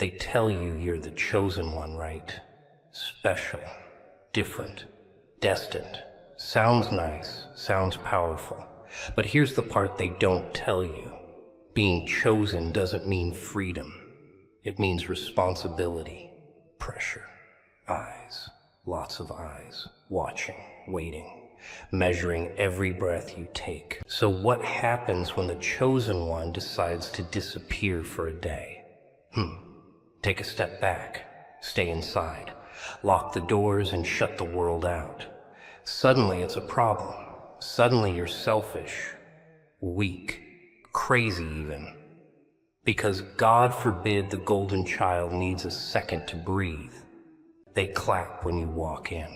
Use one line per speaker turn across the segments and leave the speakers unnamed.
They tell you you're the chosen one, right? Special, different, destined. Sounds nice, sounds powerful. But here's the part they don't tell you. Being chosen doesn't mean freedom. It means responsibility, pressure, eyes, lots of eyes, watching, waiting, measuring every breath you take. So what happens when the chosen one decides to disappear for a day? Take a step back, stay inside, lock the doors and shut the world out. Suddenly it's a problem. Suddenly you're selfish, weak, crazy even. Because God forbid the golden child needs a second to breathe. They clap when you walk in,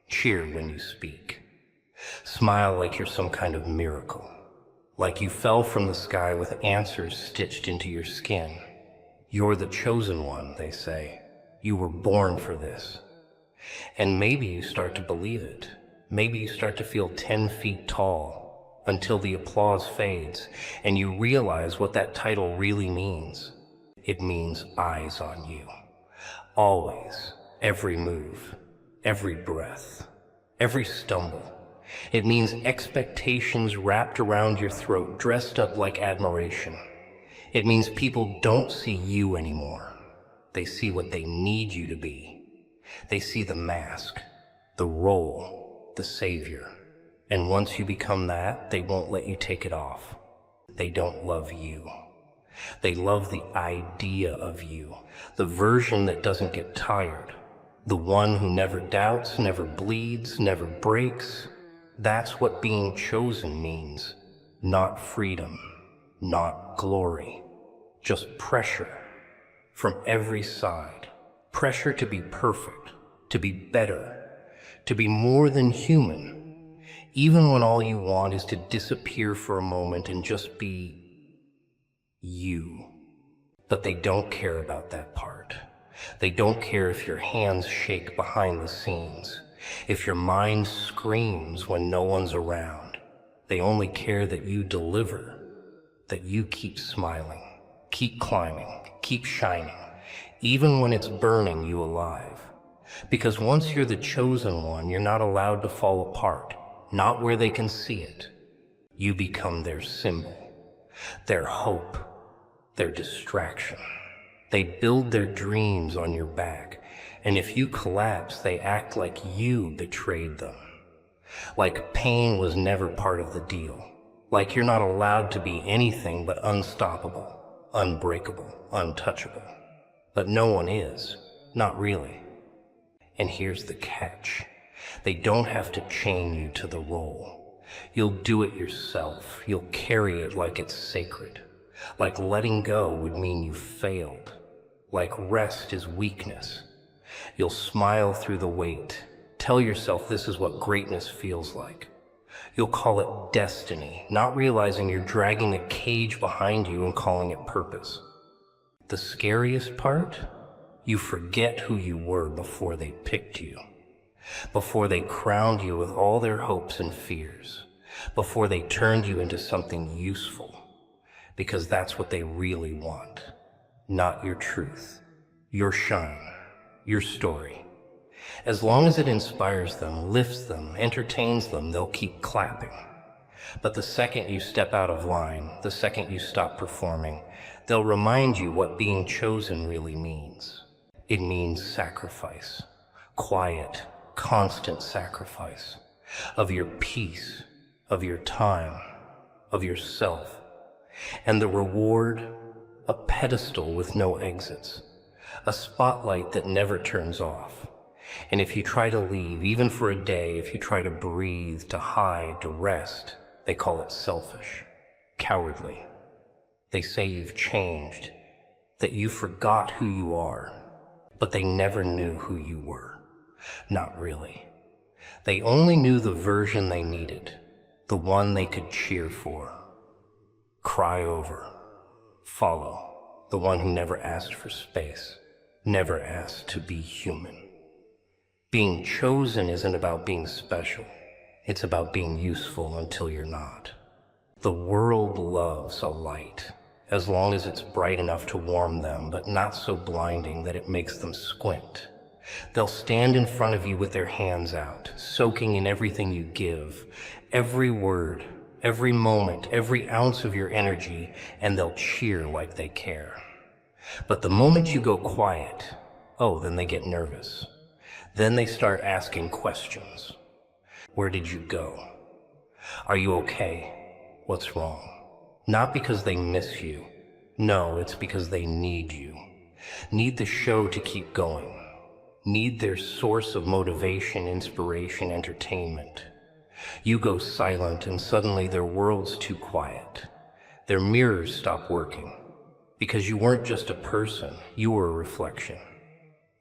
cheer when you speak, smile like you're some kind of miracle, like you fell from the sky with answers stitched into your skin. You're the chosen one, they say. You were born for this. And maybe you start to believe it. Maybe you start to feel 10 feet tall until the applause fades and you realize what that title really means. It means eyes on you. Always, every move, every breath, every stumble. It means expectations wrapped around your throat, dressed up like admiration. It means people don't see you anymore. They see what they need you to be. They see the mask, the role, the savior. And once you become that, they won't let you take it off. They don't love you. They love the idea of you, the version that doesn't get tired, the one who never doubts, never bleeds, never breaks. That's what being chosen means. Not freedom, not glory. Just pressure from every side. Pressure to be perfect, to be better, to be more than human, even when all you want is to disappear for a moment and just be you. But they don't care about that part. They don't care if your hands shake behind the scenes, if your mind screams when no one's around. They only care that you deliver, that you keep smiling. Keep climbing, keep shining, even when it's burning you alive. Because once you're the chosen one, you're not allowed to fall apart, not where they can see it. You become their symbol, their hope, their distraction. They build their dreams on your back, and if you collapse, they act like you betrayed them. Like pain was never part of the deal. Like you're not allowed to be anything but unstoppable. Unbreakable, untouchable. But no one is, not really. And here's the catch. They don't have to chain you to the role. You'll do it yourself. You'll carry it like it's sacred. Like letting go would mean you failed. Like rest is weakness. You'll smile through the weight. Tell yourself this is what greatness feels like. You'll call it destiny, not realizing you're dragging a cage behind you and calling it purpose. The scariest part? You forget who you were before they picked you, before they crowned you with all their hopes and fears, before they turned you into something useful, because that's what they really want. Not your truth, your shine, your story. As long as it inspires them, lifts them, entertains them, they'll keep clapping. But the second you step out of line, the second you stop performing, they'll remind you what being chosen really means. It means sacrifice, quiet, constant sacrifice of your peace, of your time, of yourself. And the reward, a pedestal with no exits, a spotlight that never turns off. And if you try to leave, even for a day, if you try to breathe, to hide, to rest, they call it selfish, cowardly. They say you've changed, that you forgot who you are, but they never knew who you were. Not really. They only knew the version they needed, the one they could cheer for, cry over, follow, the one who never asked for space, never asked to be human. Being chosen isn't about being special. It's about being useful until you're not. The world loves a light, as long as it's bright enough to warm them, but not so blinding that it makes them squint. They'll stand in front of you with their hands out, soaking in everything you give, every word, every moment, every ounce of your energy, and they'll cheer like they care. But the moment you go quiet, then they get nervous. Then they start asking questions. Where did you go? Are you okay? What's wrong? Not because they miss you. No, it's because they need you. Need the show to keep going. Need their source of motivation, inspiration, entertainment. You go silent and suddenly their world's too quiet. Their mirrors stop working. Because you weren't just a person, you were a reflection.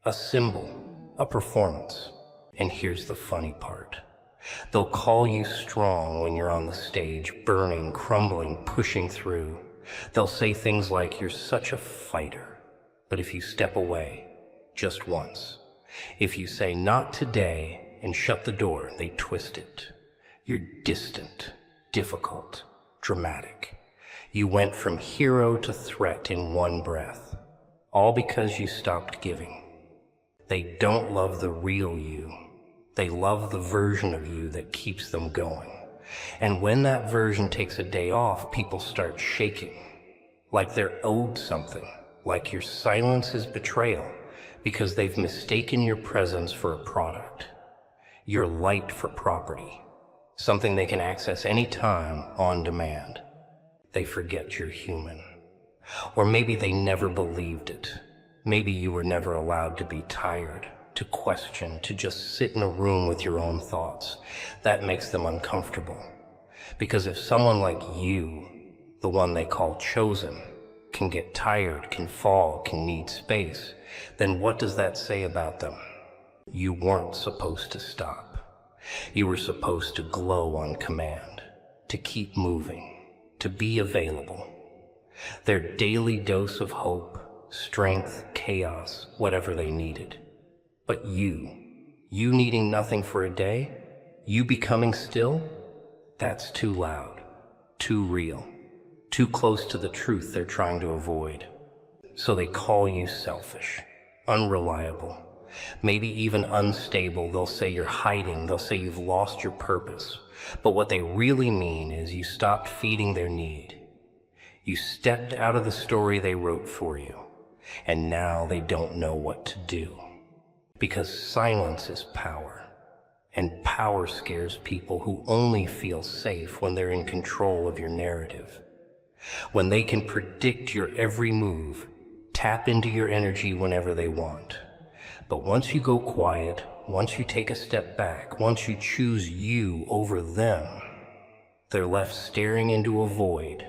A symbol, a performance. And here's the funny part. They'll call you strong when you're on the stage, burning, crumbling, pushing through. They'll say things like, you're such a fighter. But if you step away, just once, if you say, not today, and shut the door, they twist it. You're distant, difficult, dramatic. You went from hero to threat in one breath, all because you stopped giving. They don't love the real you. They love the version of you that keeps them going. And when that version takes a day off, people start shaking, like they're owed something, like your silence is betrayal, because they've mistaken your presence for a product, your light for property, something they can access anytime on demand. They forget you're human. Or maybe they never believed it. Maybe you were never allowed to be tired, to question, to just sit in a room with your own thoughts. That makes them uncomfortable. Because if someone like you, the one they call chosen, can get tired, can fall, can need space, then what does that say about them? You weren't supposed to stop. You were supposed to glow on command, to keep moving, to be available. Their daily dose of hope, strength, chaos, whatever they needed. But you needing nothing for a day, you becoming still, that's too loud, too real, too close to the truth they're trying to avoid. So they call you selfish, unreliable, maybe even unstable. They'll say you're hiding, they'll say you've lost your purpose. But what they really mean is you stopped feeding their need. You stepped out of the story they wrote for you, and now they don't know what to do. Because silence is power, and power scares people who only feel safe when they're in control of your narrative. When they can predict your every move, tap into your energy whenever they want. But once you go quiet, once you take a step back, once you choose you over them, they're left staring into a void,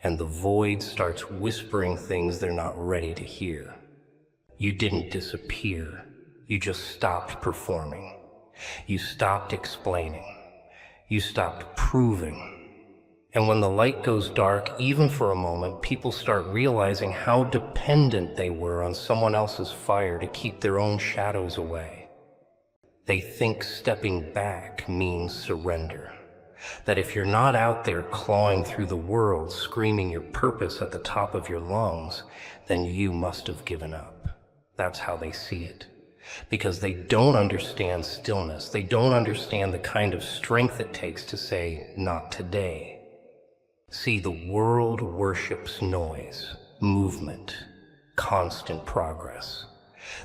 and the void starts whispering things they're not ready to hear. You didn't disappear. You just stopped performing. You stopped explaining. You stopped proving. And when the light goes dark, even for a moment, people start realizing how dependent they were on someone else's fire to keep their own shadows away. They think stepping back means surrender. That if you're not out there clawing through the world, screaming your purpose at the top of your lungs, then you must have given up. That's how they see it. Because they don't understand stillness. They don't understand the kind of strength it takes to say, not today. See, the world worships noise, movement, constant progress.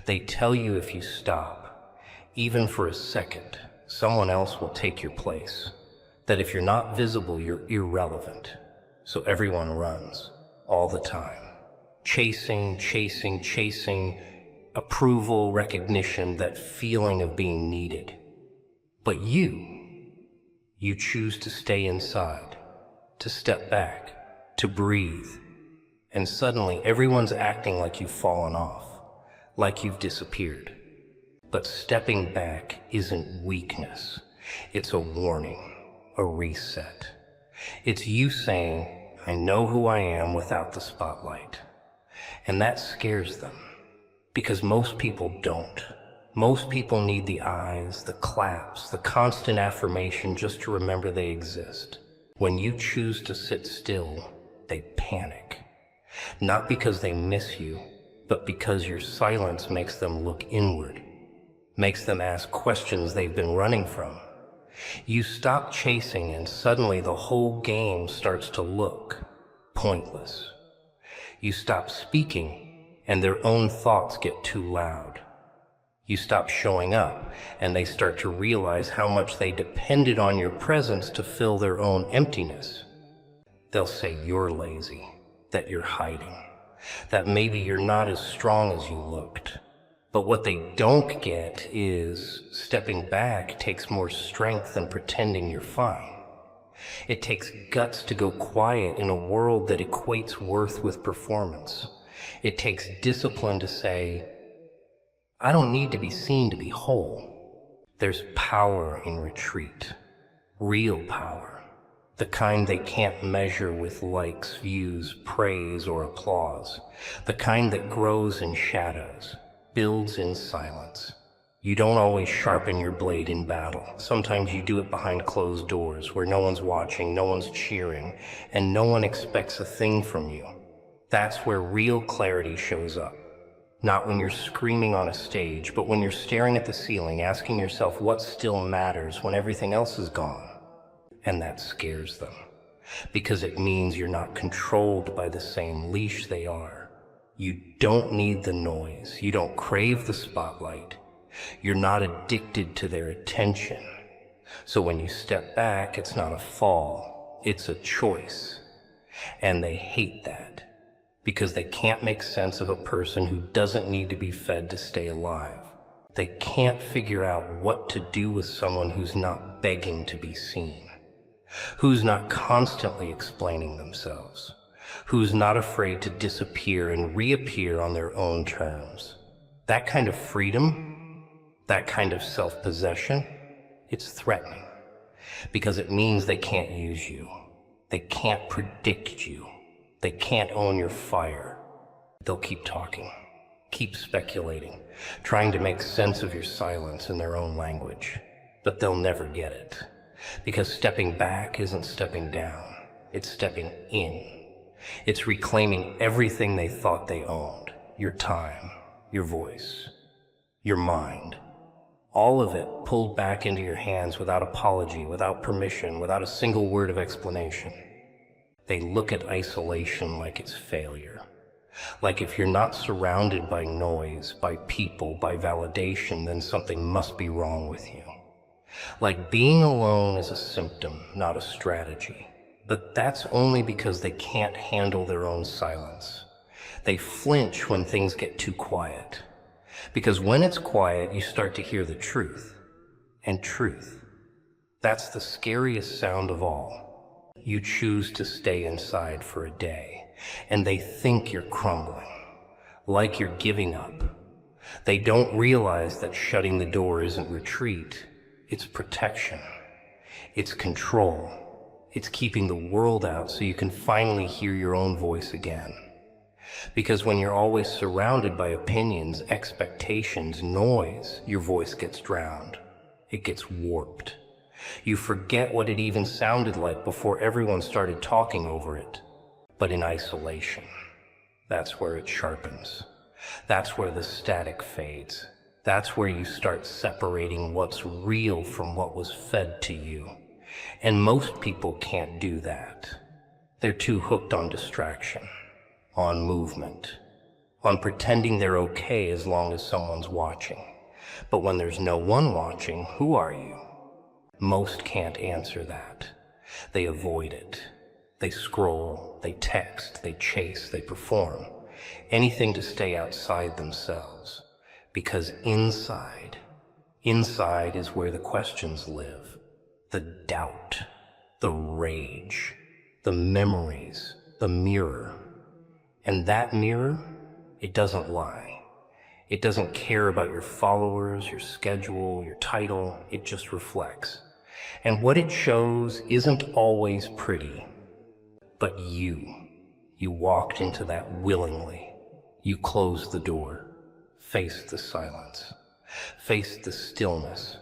They tell you if you stop, even for a second, someone else will take your place. That if you're not visible, you're irrelevant. So everyone runs, all the time. Chasing, approval, recognition, that feeling of being needed. But you choose to stay inside, to step back, to breathe. And suddenly everyone's acting like you've fallen off, like you've disappeared. But stepping back isn't weakness. It's a warning, a reset. It's you saying, I know who I am without the spotlight. And that scares them, because most people don't. Most people need the eyes, the claps, the constant affirmation just to remember they exist. When you choose to sit still, they panic. Not because they miss you, but because your silence makes them look inward, makes them ask questions they've been running from. You stop chasing and suddenly the whole game starts to look pointless. You stop speaking and their own thoughts get too loud. You stop showing up and they start to realize how much they depended on your presence to fill their own emptiness. They'll say you're lazy, that you're hiding, that maybe you're not as strong as you looked. But what they don't get is stepping back takes more strength than pretending you're fine. It takes guts to go quiet in a world that equates worth with performance. It takes discipline to say, I don't need to be seen to be whole. There's power in retreat, real power, the kind they can't measure with likes, views, praise, or applause, the kind that grows in shadows, builds in silence. You don't always sharpen your blade in battle. Sometimes you do it behind closed doors where no one's watching, no one's cheering, and no one expects a thing from you. That's where real clarity shows up. Not when you're screaming on a stage, but when you're staring at the ceiling, asking yourself what still matters when everything else is gone. And that scares them, because it means you're not controlled by the same leash they are. You don't need the noise. You don't crave the spotlight. You're not addicted to their attention. So when you step back, it's not a fall, it's a choice. And they hate that, because they can't make sense of a person who doesn't need to be fed to stay alive. They can't figure out what to do with someone who's not begging to be seen, who's not constantly explaining themselves, who's not afraid to disappear and reappear on their own terms. That kind of freedom, that kind of self-possession, it's threatening, because it means they can't use you. They can't predict you. They can't own your fire. They'll keep talking, keep speculating, trying to make sense of your silence in their own language. But they'll never get it, because stepping back isn't stepping down. It's stepping in. It's reclaiming everything they thought they owned. Your time, your voice, your mind. All of it pulled back into your hands without apology, without permission, without a single word of explanation. They look at isolation like it's failure. Like if you're not surrounded by noise, by people, by validation, then something must be wrong with you. Like being alone is a symptom, not a strategy. But that's only because they can't handle their own silence. They flinch when things get too quiet. Because when it's quiet, you start to hear the truth. And truth, that's the scariest sound of all. You choose to stay inside for a day, and they think you're crumbling, like you're giving up. They don't realize that shutting the door isn't retreat, it's protection, it's control, it's keeping the world out so you can finally hear your own voice again. Because when you're always surrounded by opinions, expectations, noise, your voice gets drowned. It gets warped. You forget what it even sounded like before everyone started talking over it. But in isolation, that's where it sharpens. That's where the static fades. That's where you start separating what's real from what was fed to you. And most people can't do that. They're too hooked on distraction, on movement, on pretending they're okay as long as someone's watching. But when there's no one watching, who are you? Most can't answer that. They avoid it. They scroll, they text, they chase, they perform. Anything to stay outside themselves. Because inside is where the questions live. The doubt, the rage, the memories, the mirror. And that mirror, it doesn't lie. It doesn't care about your followers, your schedule, your title. It just reflects. And what it shows isn't always pretty. But you walked into that willingly. You closed the door, faced the silence, faced the stillness.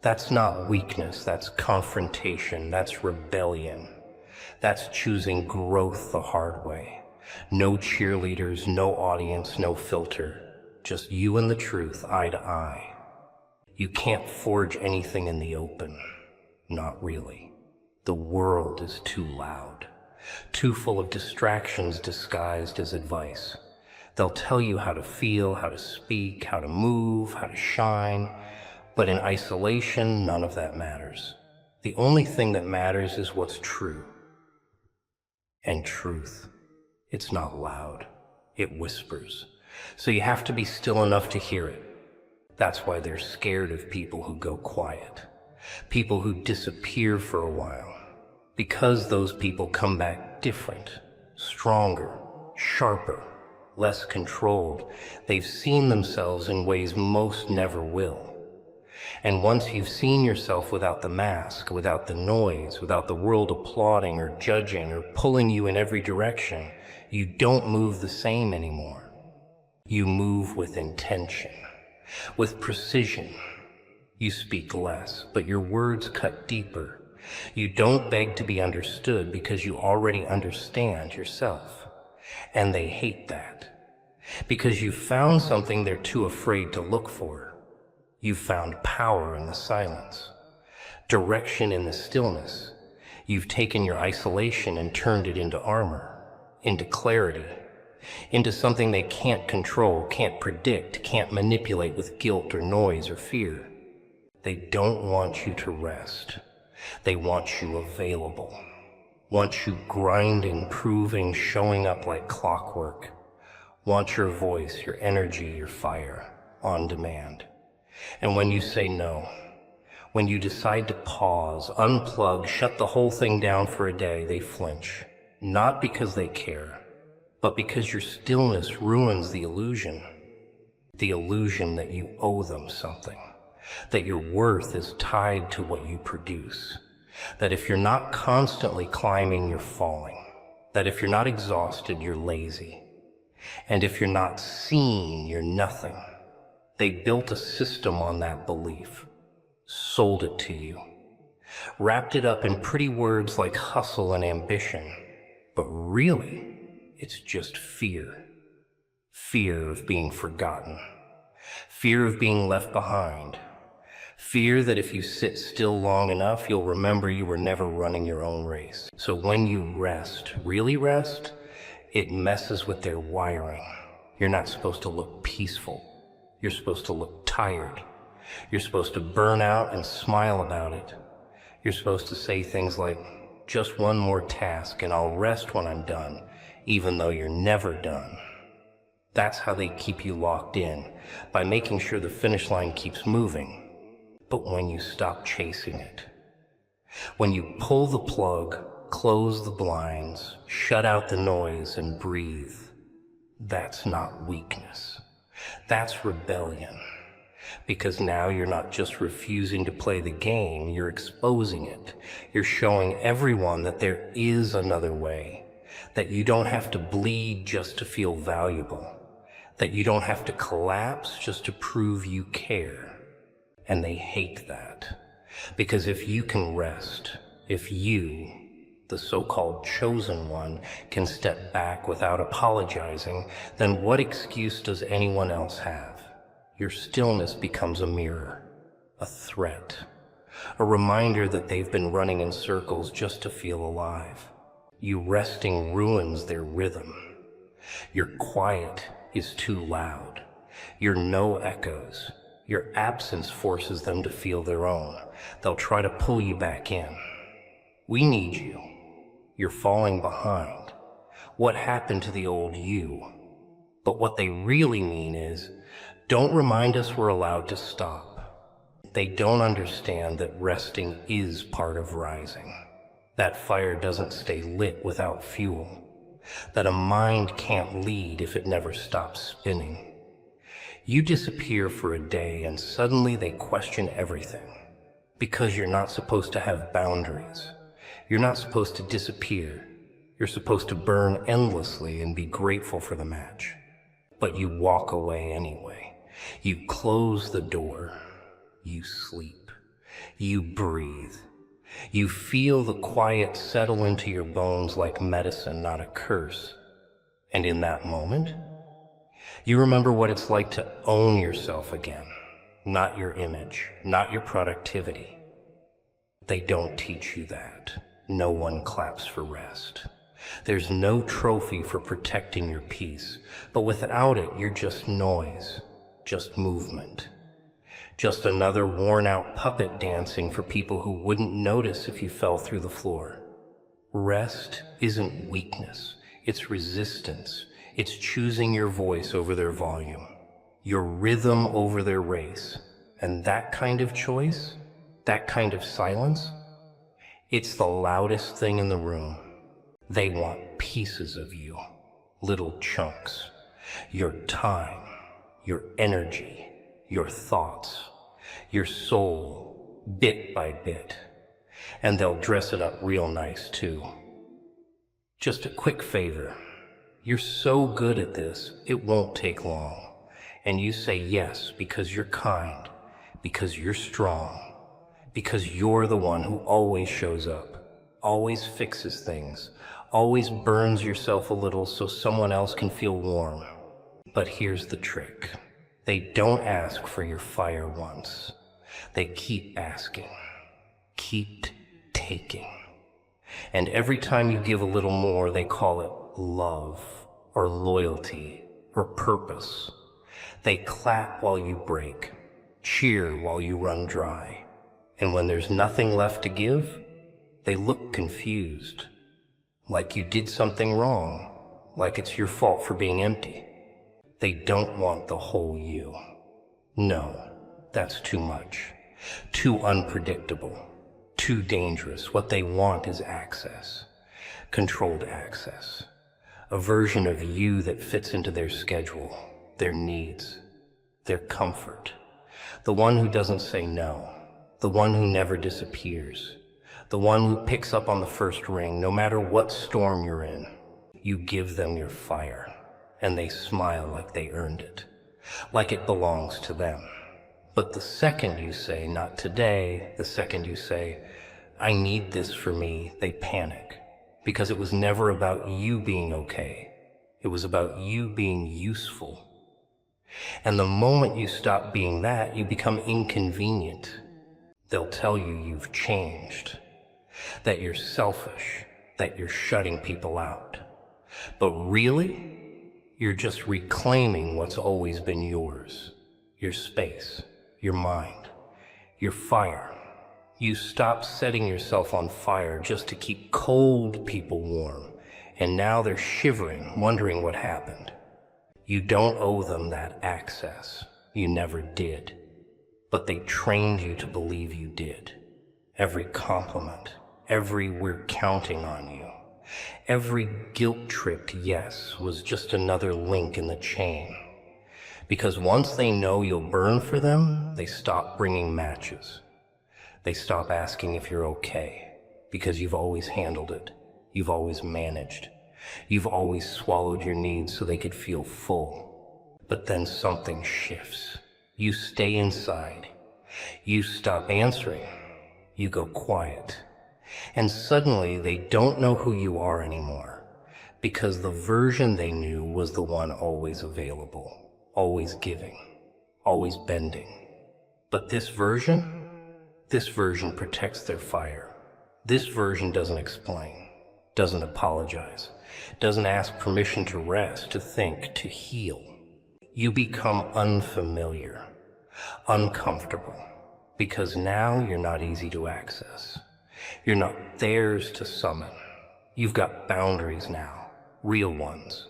That's not weakness, that's confrontation, that's rebellion. That's choosing growth the hard way. No cheerleaders, no audience, no filter. Just you and the truth, eye to eye. You can't forge anything in the open. Not really. The world is too loud, too full of distractions disguised as advice. They'll tell you how to feel, how to speak, how to move, how to shine, but in isolation, none of that matters. The only thing that matters is what's true. And truth, it's not loud. It whispers. So you have to be still enough to hear it. That's why they're scared of people who go quiet, people who disappear for a while, because those people come back different, stronger, sharper, less controlled. They've seen themselves in ways most never will. And once you've seen yourself without the mask, without the noise, without the world applauding or judging or pulling you in every direction, you don't move the same anymore. You move with intention, with precision. You speak less, but your words cut deeper. You don't beg to be understood because you already understand yourself. And they hate that, because you've found something they're too afraid to look for. You've found power in the silence, direction in the stillness. You've taken your isolation and turned it into armor, into clarity, into something they can't control, can't predict, can't manipulate with guilt or noise or fear. They don't want you to rest. They want you available, want you grinding, proving, showing up like clockwork, want your voice, your energy, your fire, on demand. And when you say no, when you decide to pause, unplug, shut the whole thing down for a day, they flinch. Not because they care, but because your stillness ruins the illusion that you owe them something, that your worth is tied to what you produce, that if you're not constantly climbing, you're falling, that if you're not exhausted, you're lazy, and if you're not seen, you're nothing. They built a system on that belief, sold it to you, wrapped it up in pretty words like hustle and ambition, but really, it's just fear. Fear of being forgotten, fear of being left behind, fear that if you sit still long enough, you'll remember you were never running your own race. So when you rest, really rest, it messes with their wiring. You're not supposed to look peaceful. You're supposed to look tired. You're supposed to burn out and smile about it. You're supposed to say things like, just one more task and I'll rest when I'm done, even though you're never done. That's how they keep you locked in, by making sure the finish line keeps moving. But when you stop chasing it, when you pull the plug, close the blinds, shut out the noise and breathe, that's not weakness. That's rebellion. Because now you're not just refusing to play the game, you're exposing it. You're showing everyone that there is another way, that you don't have to bleed just to feel valuable, that you don't have to collapse just to prove you care. And they hate that. Because if you can rest, if you, the so-called chosen one, can step back without apologizing, then what excuse does anyone else have? Your stillness becomes a mirror, a threat, a reminder that they've been running in circles just to feel alive. You resting ruins their rhythm. Your quiet is too loud. Your no echoes. Your absence forces them to feel their own. They'll try to pull you back in. We need you. You're falling behind. What happened to the old you? But what they really mean is, don't remind us we're allowed to stop. They don't understand that resting is part of rising. That fire doesn't stay lit without fuel. That a mind can't lead if it never stops spinning. You disappear for a day and suddenly they question everything. Because you're not supposed to have boundaries. You're not supposed to disappear. You're supposed to burn endlessly and be grateful for the match. But you walk away anyway. You close the door. You sleep. You breathe. You feel the quiet settle into your bones like medicine, not a curse. And in that moment, you remember what it's like to own yourself again, not your image, not your productivity. They don't teach you that. No one claps for rest. There's no trophy for protecting your peace, but without it, you're just noise, just movement, just another worn-out puppet dancing for people who wouldn't notice if you fell through the floor. Rest isn't weakness, it's resistance. It's choosing your voice over their volume, your rhythm over their race. And that kind of choice, that kind of silence, it's the loudest thing in the room. They want pieces of you, little chunks, your time, your energy, your thoughts, your soul, bit by bit. And they'll dress it up real nice too. Just a quick favor. You're so good at this, it won't take long. And you say yes because you're kind, because you're strong, because you're the one who always shows up, always fixes things, always burns yourself a little so someone else can feel warm. But here's the trick. They don't ask for your fire once. They keep asking, keep taking. And every time you give a little more, they call it love or loyalty or purpose. They clap while you break, cheer while you run dry. And when there's nothing left to give, they look confused, like you did something wrong, like it's your fault for being empty. They don't want the whole you. No, that's too much, too unpredictable, too dangerous. What they want is access, controlled access, a version of you that fits into their schedule, their needs, their comfort, the one who doesn't say no, the one who never disappears, the one who picks up on the first ring, no matter what storm you're in. You give them your fire, and they smile like they earned it, like it belongs to them. But the second you say, not today, the second you say, I need this for me, they panic. Because it was never about you being okay. It was about you being useful. And the moment you stop being that, you become inconvenient. They'll tell you you've changed, that you're selfish, that you're shutting people out. But really, you're just reclaiming what's always been yours. Your space, your mind, your fire. You stop setting yourself on fire just to keep cold people warm, and now they're shivering, wondering what happened. You don't owe them that access. You never did. But they trained you to believe you did. Every compliment, every we're counting on you, every guilt-tripped yes was just another link in the chain. Because once they know you'll burn for them, they stop bringing matches. They stop asking if you're okay, because you've always handled it. You've always managed. You've always swallowed your needs so they could feel full. But then something shifts. You stay inside. You stop answering. You go quiet. And suddenly they don't know who you are anymore, because the version they knew was the one always available, always giving, always bending. But this version protects their fire. This version doesn't explain, doesn't apologize, doesn't ask permission to rest, to think, to heal. You become unfamiliar, uncomfortable, because now you're not easy to access. You're not theirs to summon. You've got boundaries now, real ones,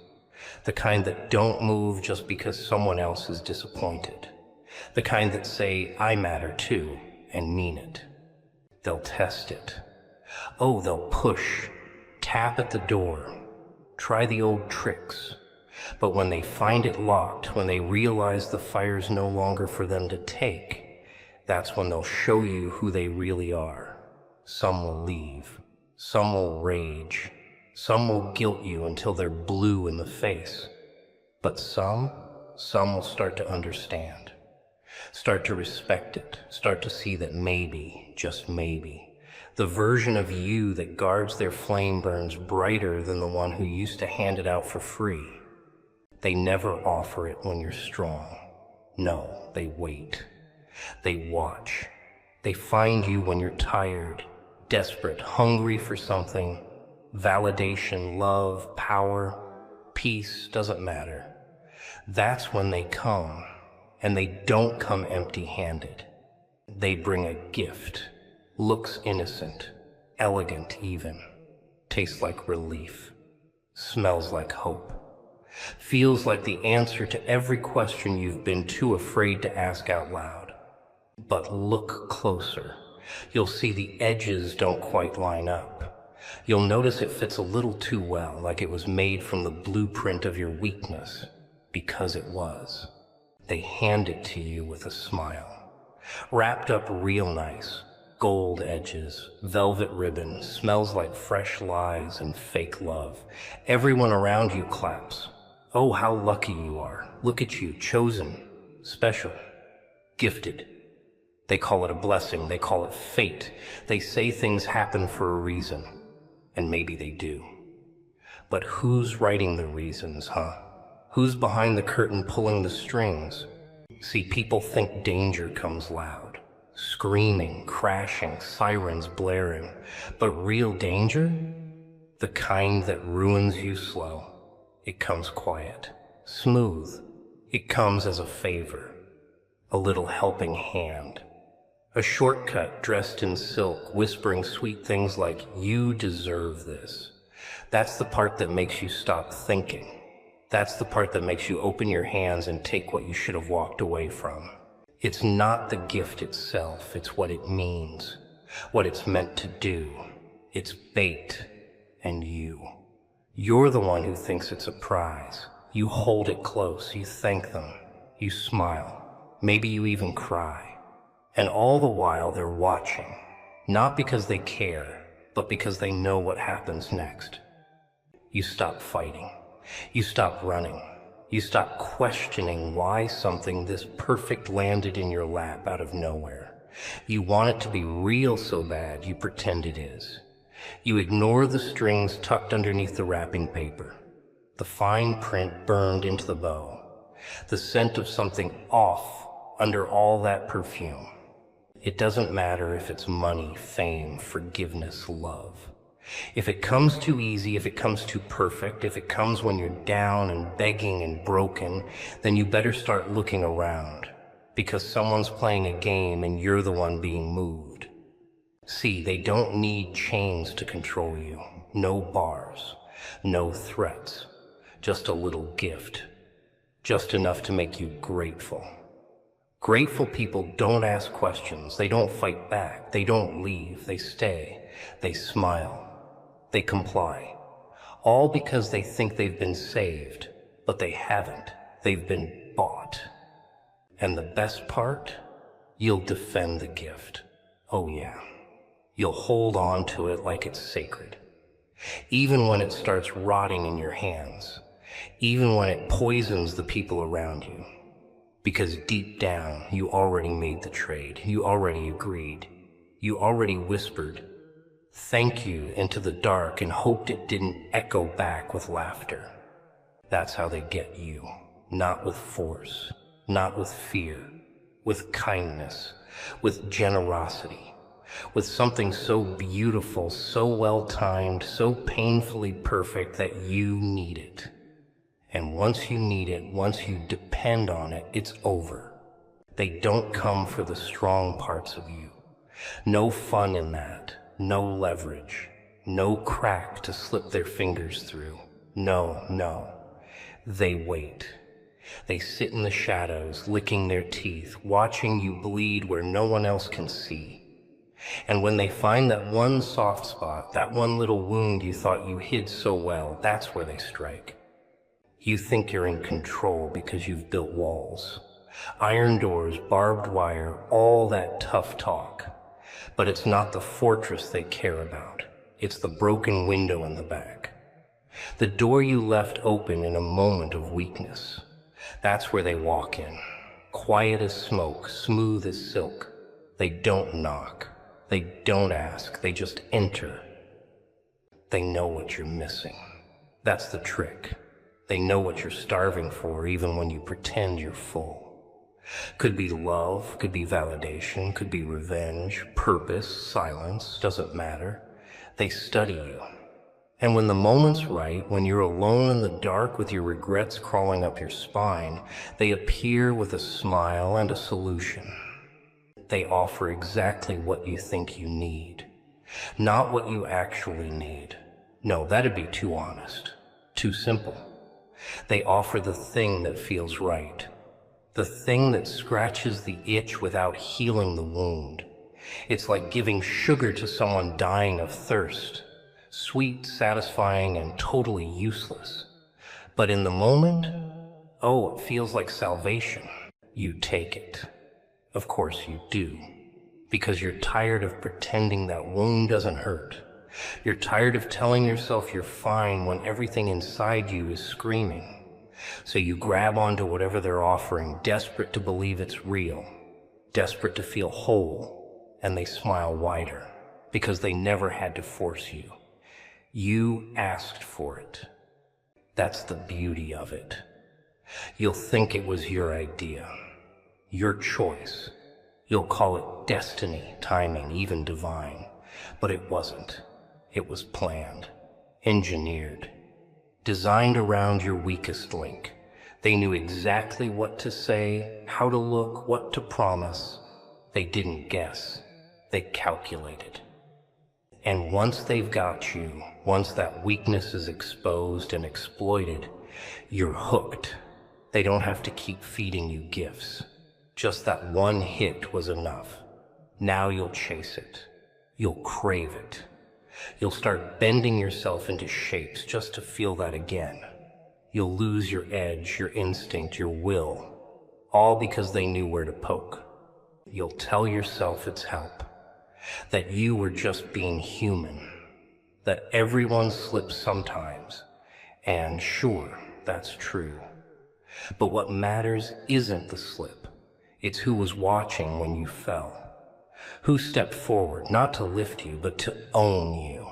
the kind that don't move just because someone else is disappointed, the kind that say, I matter too, and mean it. They'll test it. Oh, they'll push, tap at the door, try the old tricks. But when they find it locked, when they realize the fire's no longer for them to take, that's when they'll show you who they really are. Some will leave, some will rage, some will guilt you until they're blue in the face. But some will start to understand. Start to respect it, start to see that maybe, just maybe, The version of you that guards their flame burns brighter than the one who used to hand it out for free. They never offer it when you're strong. No, they wait. They watch. They find you when you're tired, desperate, hungry for something. Validation, love, power, peace, doesn't matter. That's when they come, and they don't come empty-handed. They bring a gift, looks innocent, elegant even, tastes like relief, smells like hope, feels like the answer to every question you've been too afraid to ask out loud. But look closer. You'll see the edges don't quite line up. You'll notice it fits a little too well, like it was made from the blueprint of your weakness, because it was. They hand it to you with a smile, wrapped up real nice, gold edges, velvet ribbon, smells like fresh lies and fake love. Everyone around you claps. Oh, how lucky you are. Look at you, chosen, special, gifted. They call it a blessing. They call it fate. They say things happen for a reason, and maybe they do. But who's writing the reasons, huh? Who's behind the curtain pulling the strings? See, people think danger comes loud, screaming, crashing, sirens blaring. But real danger? The kind that ruins you slow. It comes quiet, smooth. It comes as a favor, a little helping hand. A shortcut dressed in silk, whispering sweet things like, you deserve this. That's the part that makes you stop thinking. That's the part that makes you open your hands and take what you should have walked away from. It's not the gift itself, it's what it means, what it's meant to do. It's bait, and you. You're the one who thinks it's a prize. You hold it close, you thank them, you smile, maybe you even cry. And all the while they're watching, not because they care, but because they know what happens next. You stop fighting. You stop running. You stop questioning why something this perfect landed in your lap out of nowhere. You want it to be real so bad you pretend it is. You ignore the strings tucked underneath the wrapping paper, the fine print burned into the bow, the scent of something off under all that perfume. It doesn't matter if it's money, fame, forgiveness, love. If it comes too easy, if it comes too perfect, if it comes when you're down and begging and broken, then you better start looking around, because someone's playing a game and you're the one being moved. See, they don't need chains to control you. No bars, no threats, just a little gift, just enough to make you grateful. Grateful people don't ask questions, they don't fight back, they don't leave, they stay, they smile, they comply. All because they think they've been saved, but they haven't, they've been bought. And the best part? You'll defend the gift. Oh yeah, you'll hold on to it like it's sacred. Even when it starts rotting in your hands, even when it poisons the people around you. Because deep down, you already made the trade. You already agreed. You already whispered, thank you, into the dark and hoped it didn't echo back with laughter. That's how they get you. Not with force, not with fear, with kindness, with generosity, with something so beautiful, so well-timed, so painfully perfect that you need it. And once you need it, once you depend on it, it's over. They don't come for the strong parts of you. No fun in that. No leverage. No crack to slip their fingers through. No. They wait. They sit in the shadows, licking their teeth, watching you bleed where no one else can see. And when they find that one soft spot, that one little wound you thought you hid so well, that's where they strike. You think you're in control because you've built walls. Iron doors, barbed wire, all that tough talk. But it's not the fortress they care about. It's the broken window in the back. The door you left open in a moment of weakness. That's where they walk in. Quiet as smoke, smooth as silk. They don't knock. They don't ask, they just enter. They know what you're missing. That's the trick. They know what you're starving for even when you pretend you're full. Could be love, could be validation, could be revenge, purpose, silence, doesn't matter. They study you. And when the moment's right, when you're alone in the dark with your regrets crawling up your spine, they appear with a smile and a solution. They offer exactly what you think you need, not what you actually need. No, that'd be too honest, too simple. They offer the thing that feels right, the thing that scratches the itch without healing the wound. It's like giving sugar to someone dying of thirst. Sweet, satisfying, and totally useless. But in the moment, oh, it feels like salvation. You take it. Of course you do. Because you're tired of pretending that wound doesn't hurt. You're tired of telling yourself you're fine when everything inside you is screaming. So you grab onto whatever they're offering, desperate to believe it's real, desperate to feel whole, and they smile wider because they never had to force you. You asked for it. That's the beauty of it. You'll think it was your idea, your choice. You'll call it destiny, timing, even divine. But it wasn't. It was planned, engineered, designed around your weakest link. They knew exactly what to say, how to look, what to promise. They didn't guess. They calculated. And once they've got you, once that weakness is exposed and exploited, you're hooked. They don't have to keep feeding you gifts. Just that one hit was enough. Now you'll chase it. You'll crave it. You'll start bending yourself into shapes just to feel that again. You'll lose your edge, your instinct, your will, all because they knew where to poke. You'll tell yourself it's help, that you were just being human, that everyone slips sometimes, and sure, that's true. But what matters isn't the slip. It's who was watching when you fell. Who stepped forward, not to lift you, but to own you.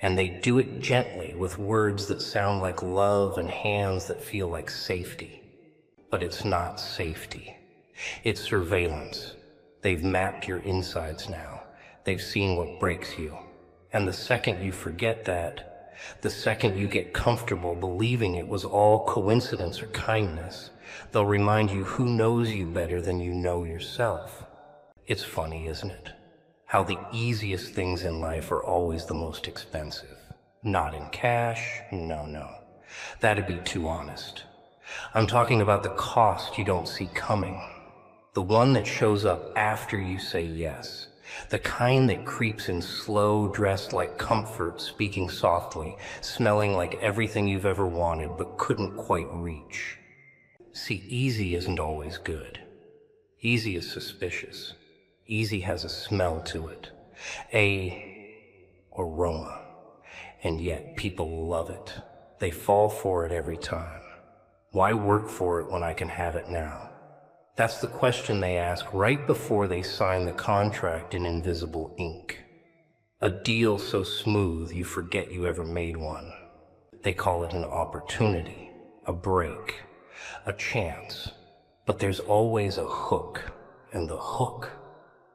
And they do it gently with words that sound like love and hands that feel like safety. But it's not safety. It's surveillance. They've mapped your insides now. They've seen what breaks you. And the second you forget that, the second you get comfortable believing it was all coincidence or kindness, they'll remind you who knows you better than you know yourself. It's funny, isn't it? How the easiest things in life are always the most expensive. Not in cash, no. That'd be too honest. I'm talking about the cost you don't see coming. The one that shows up after you say yes. The kind that creeps in slow, dressed like comfort, speaking softly, smelling like everything you've ever wanted but couldn't quite reach. See, easy isn't always good. Easy is suspicious. Easy has a smell to it, a aroma, and yet people love it. They fall for it every time. Why work for it when I can have it now? That's the question they ask right before they sign the contract in invisible ink. A deal so smooth you forget you ever made one. They call it an opportunity, a break, a chance. But there's always a hook, and the hook,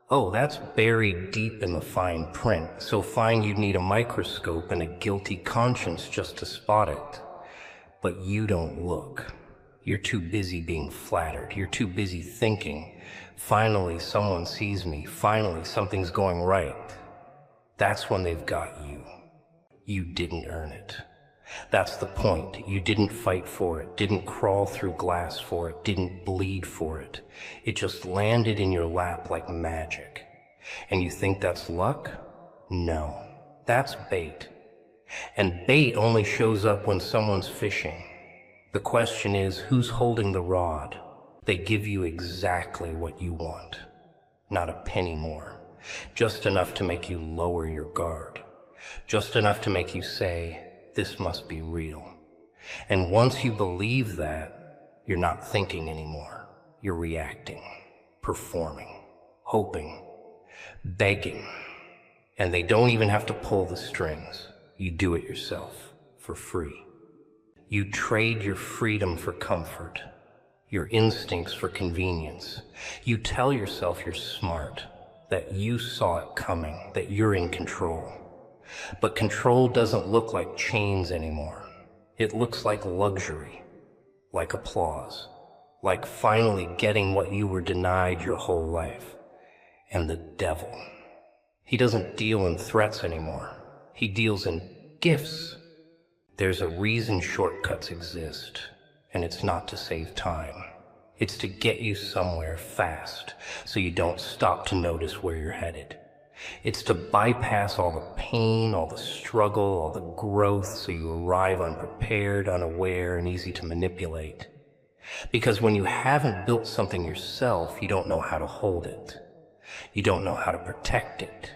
oh, that's buried deep in the fine print, so fine you'd need a microscope and a guilty conscience just to spot it. But you don't look. You're too busy being flattered. You're too busy thinking, finally someone sees me, finally something's going right. That's when they've got you. You didn't earn it. That's the point. You didn't fight for it, didn't crawl through glass for it, didn't bleed for it. It just landed in your lap like magic. And you think that's luck? No, that's bait. And bait only shows up when someone's fishing. The question is, who's holding the rod? They give you exactly what you want. Not a penny more. Just enough to make you lower your guard. Just enough to make you say, this must be real. And once you believe that, you're not thinking anymore. You're reacting, performing, hoping. begging. And they don't even have to pull the strings. You do it yourself, for free. You trade your freedom for comfort, your instincts for convenience. You tell yourself you're smart, that you saw it coming, that you're in control. But control doesn't look like chains anymore. It looks like luxury, like applause, like finally getting what you were denied your whole life. And the devil, he doesn't deal in threats anymore. He deals in gifts. There's a reason shortcuts exist, and it's not to save time. It's to get you somewhere fast, so you don't stop to notice where you're headed. It's to bypass all the pain, all the struggle, all the growth, so you arrive unprepared, unaware, and easy to manipulate. Because when you haven't built something yourself, you don't know how to hold it. You don't know how to protect it.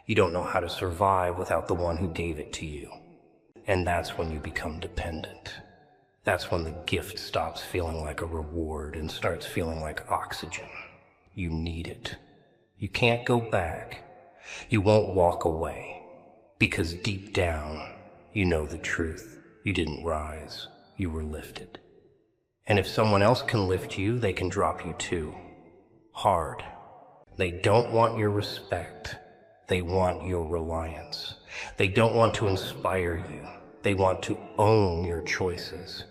You don't know how to survive without the one who gave it to you. And that's when you become dependent. That's when the gift stops feeling like a reward and starts feeling like oxygen. You need it. You can't go back. You won't walk away. Because deep down, you know the truth. You didn't rise. You were lifted. And if someone else can lift you, they can drop you too. Hard. They don't want your respect. They want your reliance. They don't want to inspire you. They want to own your choices.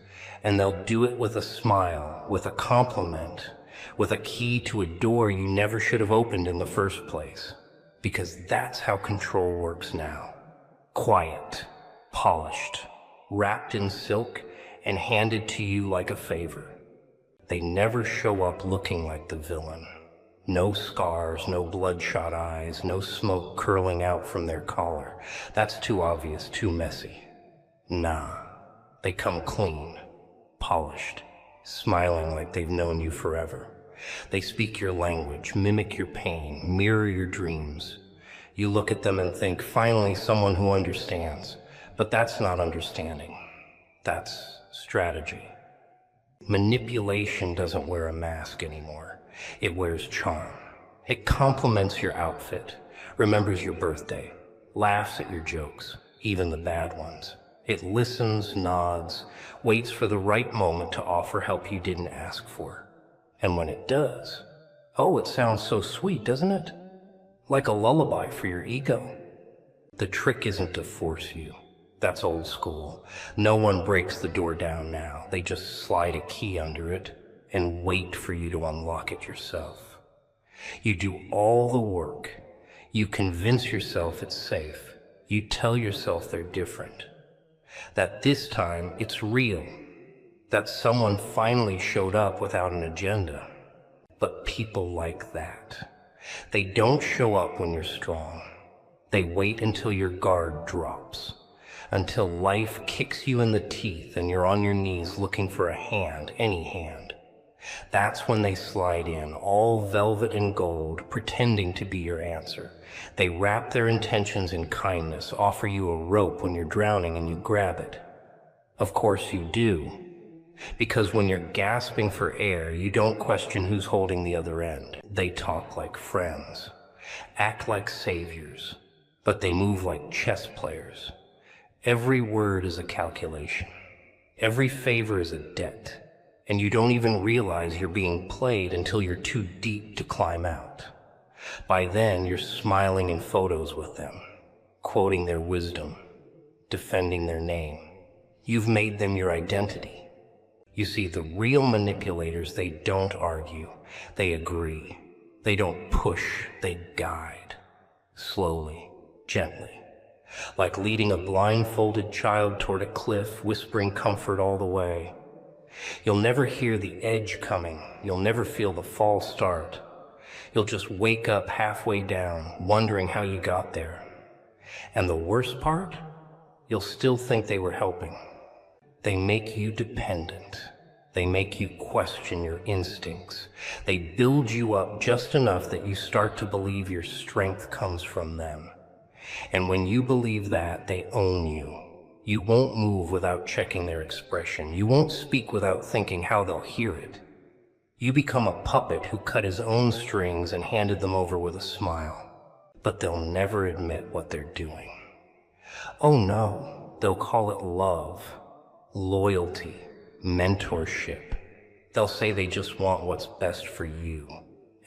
And they'll do it with a smile, with a compliment, with a key to a door you never should have opened in the first place. Because that's how control works now. Quiet, polished, wrapped in silk, and handed to you like a favor. They never show up looking like the villain. No scars, no bloodshot eyes, no smoke curling out from their collar. That's too obvious, too messy. Nah, they come clean, polished, smiling like they've known you forever. They speak your language, mimic your pain, mirror your dreams. You look at them and think, finally someone who understands. But that's not understanding. That's strategy. Manipulation doesn't wear a mask anymore. It wears charm. It compliments your outfit, remembers your birthday, laughs at your jokes, even the bad ones. It listens, nods, waits for the right moment to offer help you didn't ask for. And when it does, oh, it sounds so sweet, doesn't it? Like a lullaby for your ego. The trick isn't to force you. That's old school. No one breaks the door down now. They just slide a key under it and wait for you to unlock it yourself. You do all the work. You convince yourself it's safe. You tell yourself they're different. That this time it's real. That someone finally showed up without an agenda. But people like that. They don't show up when you're strong. They wait until your guard drops. Until life kicks you in the teeth and you're on your knees looking for a hand, any hand. That's when they slide in, all velvet and gold, pretending to be your answer. They wrap their intentions in kindness, offer you a rope when you're drowning and you grab it. Of course you do. Because when you're gasping for air, you don't question who's holding the other end. They talk like friends, act like saviors, but they move like chess players. Every word is a calculation. Every favor is a debt. And you don't even realize you're being played until you're too deep to climb out. By then, you're smiling in photos with them, quoting their wisdom, defending their name. You've made them your identity. You see, the real manipulators, they don't argue. They agree. They don't push, they guide. Slowly, gently. Like leading a blindfolded child toward a cliff, whispering comfort all the way. You'll never hear the edge coming. You'll never feel the fall start. You'll just wake up halfway down, wondering how you got there. And the worst part? You'll still think they were helping. They make you dependent. They make you question your instincts. They build you up just enough that you start to believe your strength comes from them. And when you believe that, they own you. You won't move without checking their expression. You won't speak without thinking how they'll hear it. You become a puppet who cut his own strings and handed them over with a smile. But they'll never admit what they're doing. Oh no, they'll call it love, loyalty, mentorship. They'll say they just want what's best for you.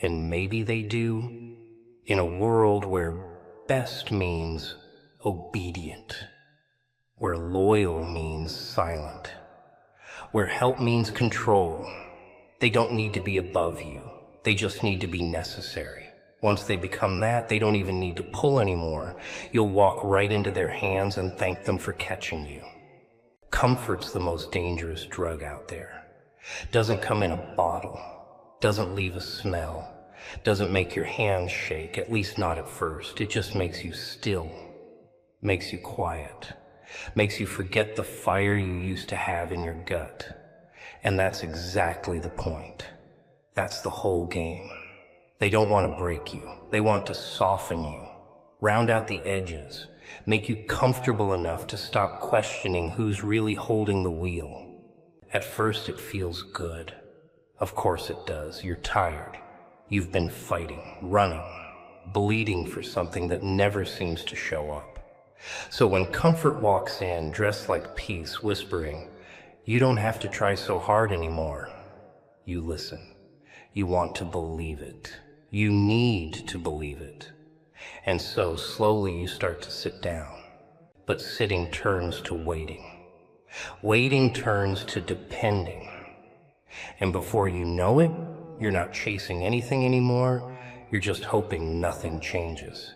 And maybe they do, in a world where best means obedient, where loyal means silent, where help means control. They don't need to be above you. They just need to be necessary. Once they become that, they don't even need to pull anymore. You'll walk right into their hands and thank them for catching you. Comfort's the most dangerous drug out there. Doesn't come in a bottle. Doesn't leave a smell. Doesn't make your hands shake, at least not at first. It just makes you still. Makes you quiet. Makes you forget the fire you used to have in your gut. And that's exactly the point. That's the whole game. They don't want to break you. They want to soften you, round out the edges, make you comfortable enough to stop questioning who's really holding the wheel. At first it feels good. Of course it does. You're tired. You've been fighting, running, bleeding for something that never seems to show up. So when comfort walks in, dressed like peace, whispering, "You don't have to try so hard anymore," you listen. You want to believe it. You need to believe it. And so slowly you start to sit down. But sitting turns to waiting. Waiting turns to depending. And before you know it, you're not chasing anything anymore. You're just hoping nothing changes.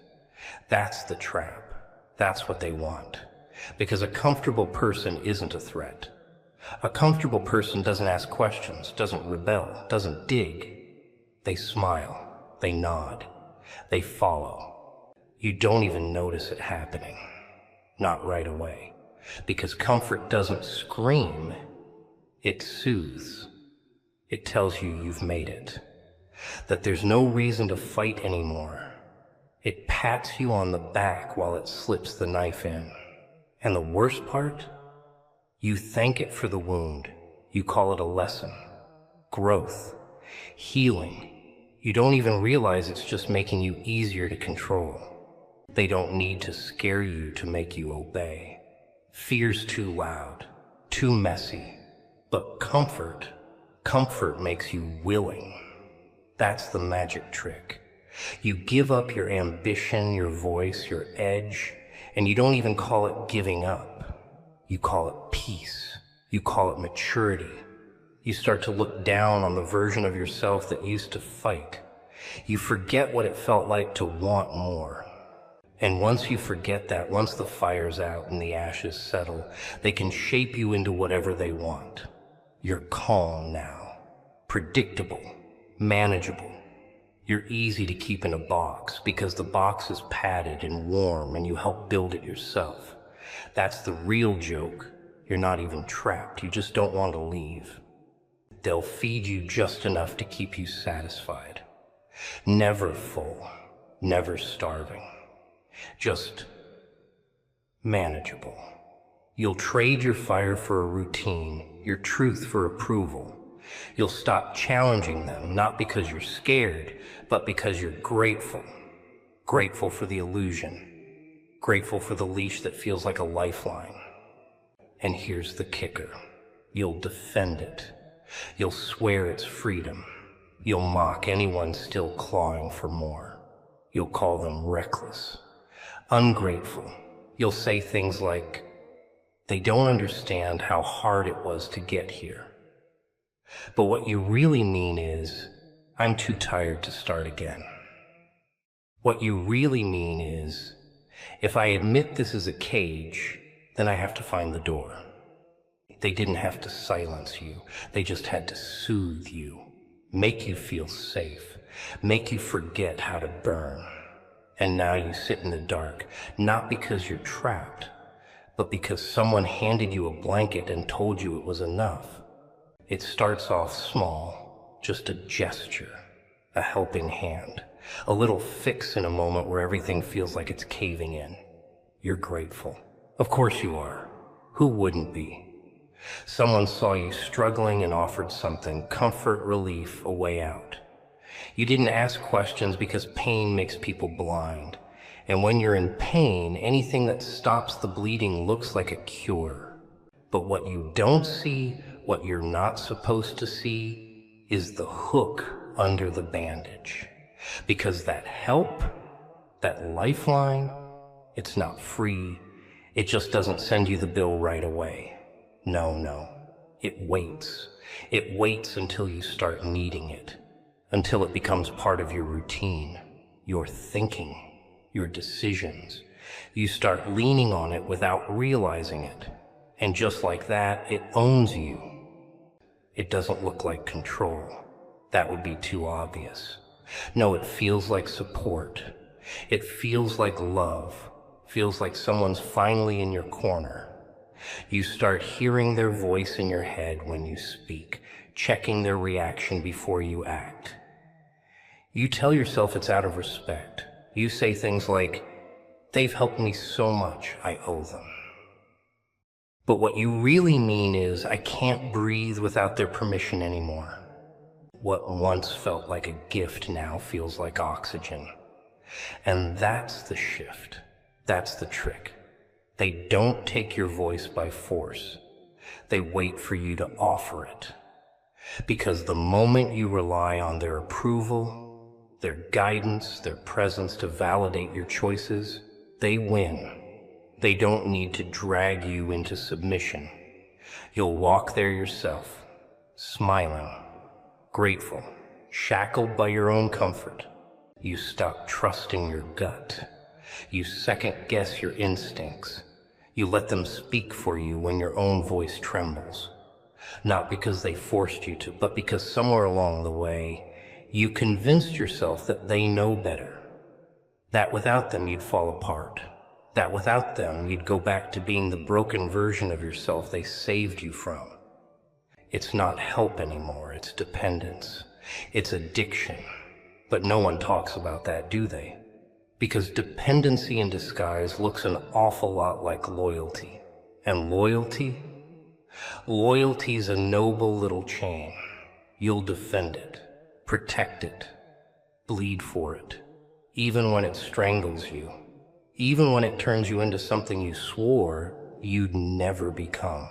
That's the trap. That's what they want. Because a comfortable person isn't a threat. A comfortable person doesn't ask questions, doesn't rebel, doesn't dig. They smile. They nod. They follow. You don't even notice it happening. Not right away. Because comfort doesn't scream. It soothes. It tells you you've made it. That there's no reason to fight anymore. It pats you on the back while it slips the knife in. And the worst part? You thank it for the wound. You call it a lesson. Growth. Healing. You don't even realize it's just making you easier to control. They don't need to scare you to make you obey. Fear's too loud, too messy. But comfort makes you willing. That's the magic trick. You give up your ambition, your voice, your edge, and you don't even call it giving up. You call it peace. You call it maturity. You start to look down on the version of yourself that used to fight. You forget what it felt like to want more. And once you forget that, once the fire's out and the ashes settle, they can shape you into whatever they want. You're calm now, predictable, manageable. You're easy to keep in a box because the box is padded and warm and you help build it yourself. That's the real joke. You're not even trapped. You just don't want to leave. They'll feed you just enough to keep you satisfied. Never full, never starving. Just manageable. You'll trade your fire for a routine, your truth for approval. You'll stop challenging them, not because you're scared, but because you're grateful. Grateful for the illusion. Grateful for the leash that feels like a lifeline. And here's the kicker. You'll defend it. You'll swear it's freedom. You'll mock anyone still clawing for more. You'll call them reckless, ungrateful. You'll say things like, "They don't understand how hard it was to get here." But what you really mean is, "I'm too tired to start again." What you really mean is, "If I admit this is a cage, then I have to find the door." They didn't have to silence you. They just had to soothe you, make you feel safe, make you forget how to burn. And now you sit in the dark, not because you're trapped, but because someone handed you a blanket and told you it was enough. It starts off small, just a gesture, a helping hand, a little fix in a moment where everything feels like it's caving in. You're grateful. Of course you are. Who wouldn't be? Someone saw you struggling and offered something, comfort, relief, a way out. You didn't ask questions because pain makes people blind. And when you're in pain, anything that stops the bleeding looks like a cure. But what you don't see, what you're not supposed to see, is the hook under the bandage. Because that help, that lifeline, it's not free. It just doesn't send you the bill right away. No. It waits. It waits until you start needing it. Until it becomes part of your routine, your thinking, your decisions. You start leaning on it without realizing it. And just like that, it owns you. It doesn't look like control. That would be too obvious. No, it feels like support. It feels like love. Feels like someone's finally in your corner. You start hearing their voice in your head when you speak, checking their reaction before you act. You tell yourself it's out of respect. You say things like, "They've helped me so much, I owe them." But what you really mean is, "I can't breathe without their permission anymore." What once felt like a gift now feels like oxygen. And that's the shift. That's the trick. They don't take your voice by force. They wait for you to offer it. Because the moment you rely on their approval, their guidance, their presence to validate your choices, they win. They don't need to drag you into submission. You'll walk there yourself, smiling, grateful, shackled by your own comfort. You stop trusting your gut. You second-guess your instincts. You let them speak for you when your own voice trembles. Not because they forced you to, but because somewhere along the way, you convinced yourself that they know better. That without them you'd fall apart. That without them you'd go back to being the broken version of yourself they saved you from. It's not help anymore, it's dependence. It's addiction. But no one talks about that, do they? Because dependency in disguise looks an awful lot like loyalty. And loyalty's a noble little chain. You'll defend it, protect it, bleed for it, even when it strangles you, even when it turns you into something you swore you'd never become.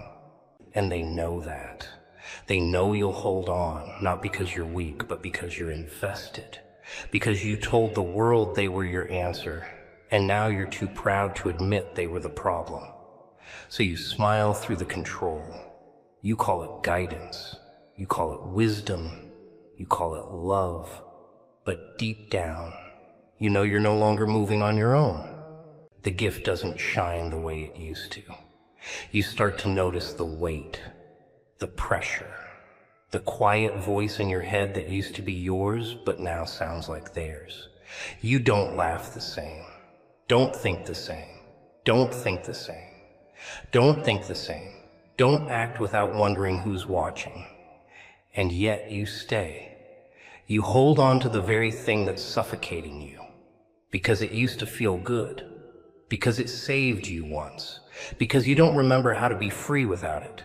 And they know that. They know you'll hold on, not because you're weak, but because you're invested. Because you told the world they were your answer, and now you're too proud to admit they were the problem. So you smile through the control. You call it guidance. You call it wisdom. You call it love. But deep down, you know you're no longer moving on your own. The gift doesn't shine the way it used to. You start to notice the weight, the pressure, the quiet voice in your head that used to be yours but now sounds like theirs. You don't laugh the same. Don't think the same. Don't think the same. Don't think the same. Don't act without wondering who's watching. And yet you stay. You hold on to the very thing that's suffocating you. Because it used to feel good. Because it saved you once. Because you don't remember how to be free without it.